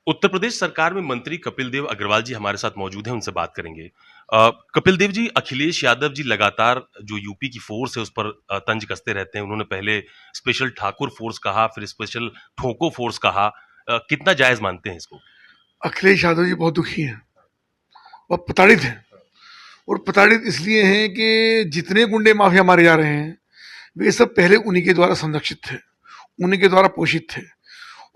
उत्तर प्रदेश सरकार में मंत्री कपिल देव अग्रवाल जी हमारे साथ मौजूद हैं, उनसे बात करेंगे। कपिल देव जी, अखिलेश यादव जी लगातार जो यूपी की फोर्स है उस पर तंज कसते रहते हैं। उन्होंने पहले स्पेशल ठाकुर फोर्स कहा, फिर स्पेशल ठोको फोर्स कहा। कितना जायज मानते हैं इसको? अखिलेश यादव जी बहुत दुखी हैं, वह प्रताड़ित हैं। और प्रताड़ित इसलिए हैं कि जितने गुंडे माफिया मारे जा रहे हैं वे सब पहले उन्हीं के द्वारा संरक्षित थे, उन्हीं के द्वारा पोषित थे।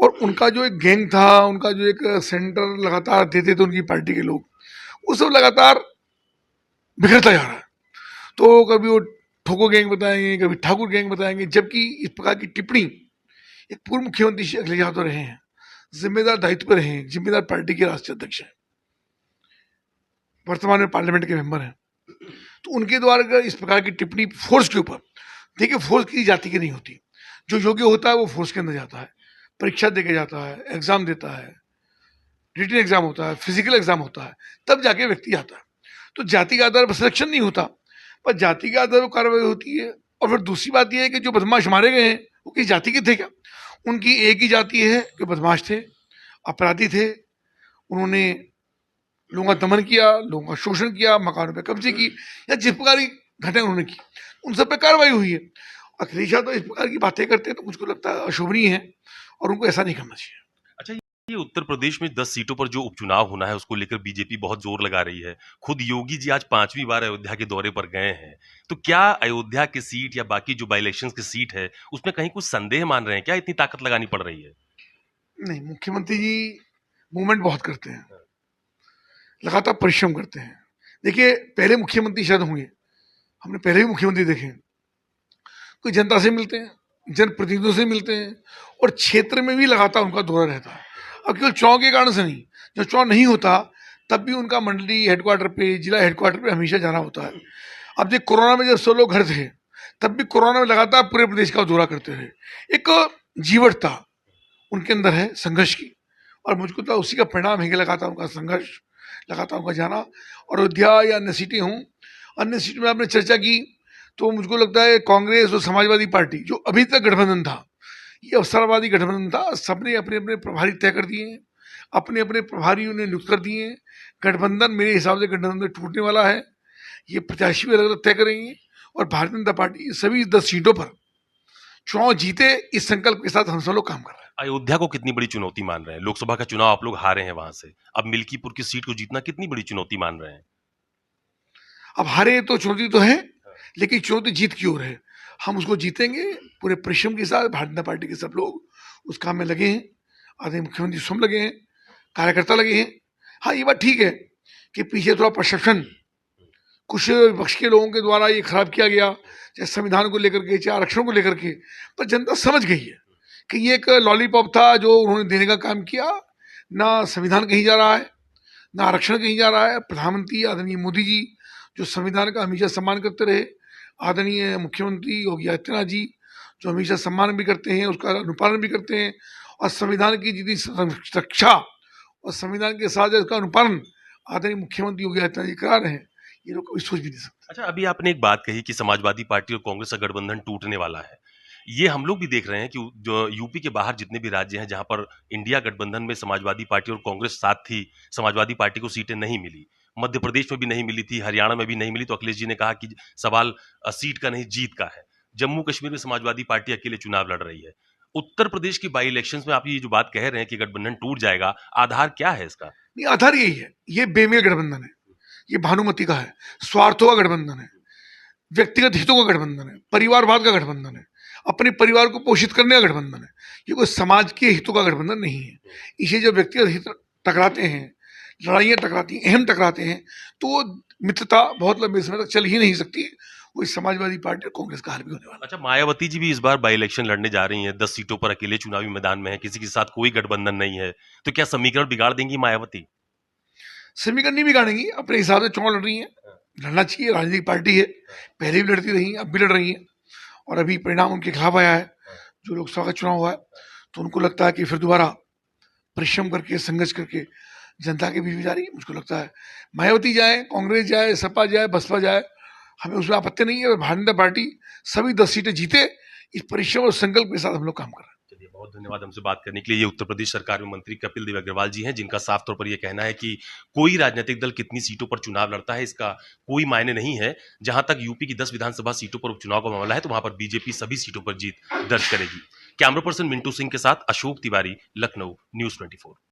और उनका जो एक गैंग था, उनका जो एक सेंटर लगातार देते थे उनकी पार्टी के लोग, वो सब लगातार बिखरता जा रहा है। तो कभी वो ठोको गैंग बताएंगे, कभी ठाकुर गैंग बताएंगे, जबकि इस प्रकार की टिप्पणी एक पूर्व मुख्यमंत्री श्री अखिलेश यादव रहे हैं, जिम्मेदार दायित्व पर रहे हैं, जिम्मेदार पार्टी के राष्ट्रीय अध्यक्ष हैं, वर्तमान में पार्लियामेंट के मेंबर हैं। तो उनके द्वारा इस प्रकार की टिप्पणी फोर्स के ऊपर, देखिए फोर्स की जाति की नहीं होती। जो योग्य होता है वो फोर्स के अंदर जाता है, परीक्षा देके जाता है, एग्जाम देता है, रिटन एग्जाम होता है, फिजिकल एग्जाम होता है, तब जाके व्यक्ति आता है। तो जाति के आधार पर सिलेक्शन नहीं होता, पर जाति के आधार पर कार्रवाई होती है। और फिर दूसरी बात यह है कि जो बदमाश मारे गए हैं वो किस जाति के थे क्या? उनकी एक ही जाति है, जो बदमाश थे, अपराधी थे, उन्होंने लोगों का दमन किया, लोगों का शोषण किया, मकानों पर कब्जे की, या जिस प्रकार की घटना उन्होंने की उन सब पे कार्रवाई हुई है। अखिलेश यादव इस प्रकार की बातें करते हैं तो मुझको लगता है अशोभनीय है, और उनको ऐसा नहीं करना चाहिए। अच्छा, ये उत्तर प्रदेश में 10 सीटों पर जो उपचुनाव होना है उसको लेकर बीजेपी बहुत जोर लगा रही है। खुद योगी जी आज 5वीं बार अयोध्या के दौरे पर गए हैं। तो क्या अयोध्या की सीट या बाकी जो बाई इलेक्शन की सीट है उसमें कहीं कुछ संदेह मान रहे हैं? क्या इतनी ताकत लगानी पड़ रही है? नहीं, मुख्यमंत्री जी मूवमेंट बहुत करते हैं, लगातार परिश्रम करते हैं। देखिए, पहले मुख्यमंत्री शायद होंगे, हमने पहले भी मुख्यमंत्री देखे हैं, कोई जनता से मिलते हैं, जनप्रतिनिधियों से मिलते हैं, और क्षेत्र में भी लगातार उनका दौरा रहता है। अब केवल चुनाव के कारण से नहीं, जब चुनाव नहीं होता तब भी उनका मंडली हेडक्वार्टर पे, जिला हेडक्वार्टर पे हमेशा जाना होता है। अब जब कोरोना में जब सब लोग घर थे, तब भी कोरोना में लगातार पूरे प्रदेश का दौरा करते रहे। एक जीवटता उनके अंदर है संघर्ष की, और मुझको तो उसी का परिणाम है कि लगातार उनका संघर्ष, लगातार उनका जाना। और अयोध्या या अन्य सीटें हों, अन्य सीट में आपने चर्चा की, तो मुझको लगता है कांग्रेस और समाजवादी पार्टी जो अभी तक गठबंधन था, ये अवसरवादी गठबंधन था। सबने अपने अपने प्रभारी तय कर दिए हैं, अपने अपने प्रभारी उन्हें नियुक्त कर दिए हैं। गठबंधन मेरे हिसाब से गठबंधन टूटने वाला है, ये प्रत्याशी भी अलग अलग तय करेंगे, और भारतीय जनता पार्टी सभी 10 सीटों पर चुनाव जीते, इस संकल्प के साथ हम सब लोग काम कर रहे हैं। अयोध्या को कितनी बड़ी चुनौती मान रहे हैं? लोकसभा का चुनाव आप लोग हारे हैं वहां से, अब मिल्कीपुर की सीट को जीतना कितनी बड़ी चुनौती मान रहे हैं? अब हारे तो चुनौती तो है, लेकिन चुनौती जीत की ओर है। हम उसको जीतेंगे पूरे परिश्रम के साथ। भारतीय जनता पार्टी के सब लोग उस काम में लगे हैं, आदरणीय मुख्यमंत्री स्वयं लगे हैं, कार्यकर्ता लगे हैं। हाँ, ये बात ठीक है कि पीछे थोड़ा परसेप्शन कुछ विपक्ष के लोगों के द्वारा ये खराब किया गया, चाहे संविधान को लेकर के, चाहे आरक्षण को लेकर के, पर जनता समझ गई है कि ये एक लॉलीपॉप था जो उन्होंने देने का काम किया। ना संविधान कहीं जा रहा है, ना आरक्षण कहीं जा रहा है। प्रधानमंत्री आदरणीय मोदी जी जो संविधान का हमेशा सम्मान करते रहे, आदरणीय मुख्यमंत्री योगी आदित्यनाथ जी जो हमेशा सम्मान भी करते हैं, उसका अनुपालन भी करते हैं, और संविधान की जितनी रक्षा और संविधान के साथ उसका अनुपालन आदरणीय मुख्यमंत्री योगी आदित्यनाथ जी करा रहे हैं, ये लोग कभी सोच भी नहीं सकते। अच्छा, अभी आपने एक बात कही कि समाजवादी पार्टी और कांग्रेस का गठबंधन टूटने वाला है। ये हम लोग भी देख रहे हैं कि जो यूपी के बाहर जितने भी राज्य हैं जहां पर इंडिया गठबंधन में समाजवादी पार्टी और कांग्रेस साथ थी, समाजवादी पार्टी को सीटें नहीं मिली। मध्य प्रदेश में भी नहीं मिली थी, हरियाणा में भी नहीं मिली। तो अखिलेश जी ने कहा कि सवाल सीट का नहीं, जीत का है। जम्मू कश्मीर में समाजवादी पार्टी अकेले चुनाव लड़ रही है। उत्तर प्रदेश की बाई इलेक्शंस में आप ये जो बात कह रहे हैं कि गठबंधन टूट जाएगा, आधार क्या है इसका? नहीं, आधार यही है, ये बेमेल गठबंधन है, ये भानुमति का है, स्वार्थों का गठबंधन है, व्यक्तिगत हितों का गठबंधन है, परिवारवाद का गठबंधन है, अपने परिवार को पोषित करने का गठबंधन है। ये कोई समाज के हितों का गठबंधन नहीं है। इसे जब व्यक्तिगत हित टकराते हैं, लड़ाइयाँ टकराती हैं, अहम टकराते हैं, तो मित्रता बहुत लंबे समय तक चल ही नहीं सकती है। वो समाजवादी पार्टी और कांग्रेस का हाल भी होने वाला। अच्छा, मायावती जी भी इस बार बाई इलेक्शन लड़ने जा रही हैं, 10 सीटों पर अकेले चुनावी मैदान में है, किसी के साथ कोई गठबंधन नहीं है। तो क्या समीकरण बिगाड़ देंगी मायावती? समीकरण नहीं बिगाड़ेंगी, अपने हिसाब से चुनाव लड़ रही हैं, लड़ना चाहिए, राजनीतिक पार्टी है, पहले भी लड़ती रही, अब भी लड़ रही हैं, और अभी परिणाम उनके खिलाफ आया है जो लोकसभा का चुनाव हुआ है। तो उनको लगता है कि फिर दोबारा परिश्रम करके, संघर्ष करके जनता के बीच में जा रही है। मुझको लगता है मायावती जाए, कांग्रेस जाए, सपा जाए, बसपा जाए, हमें उसमें आपत्ति नहीं है। भारतीय जनता पार्टी सभी 10 सीटें जीते, इस परिश्रम और संकल्प के साथ हम लोग काम कर रहे हैं। बहुत धन्यवाद हमसे बात करने के लिए। ये उत्तर प्रदेश सरकार में मंत्री कपिल देव अग्रवाल जी हैं, जिनका साफ तौर पर यह कहना है कि कोई राजनीतिक दल कितनी सीटों पर चुनाव लड़ता है इसका कोई मायने नहीं है। जहां तक यूपी की 10 विधानसभा सीटों पर उपचुनाव का मामला है तो वहां पर बीजेपी सभी सीटों पर जीत दर्ज करेगी। कैमरा पर्सन मिंटू सिंह के साथ अशोक तिवारी, लखनऊ, न्यूज 24।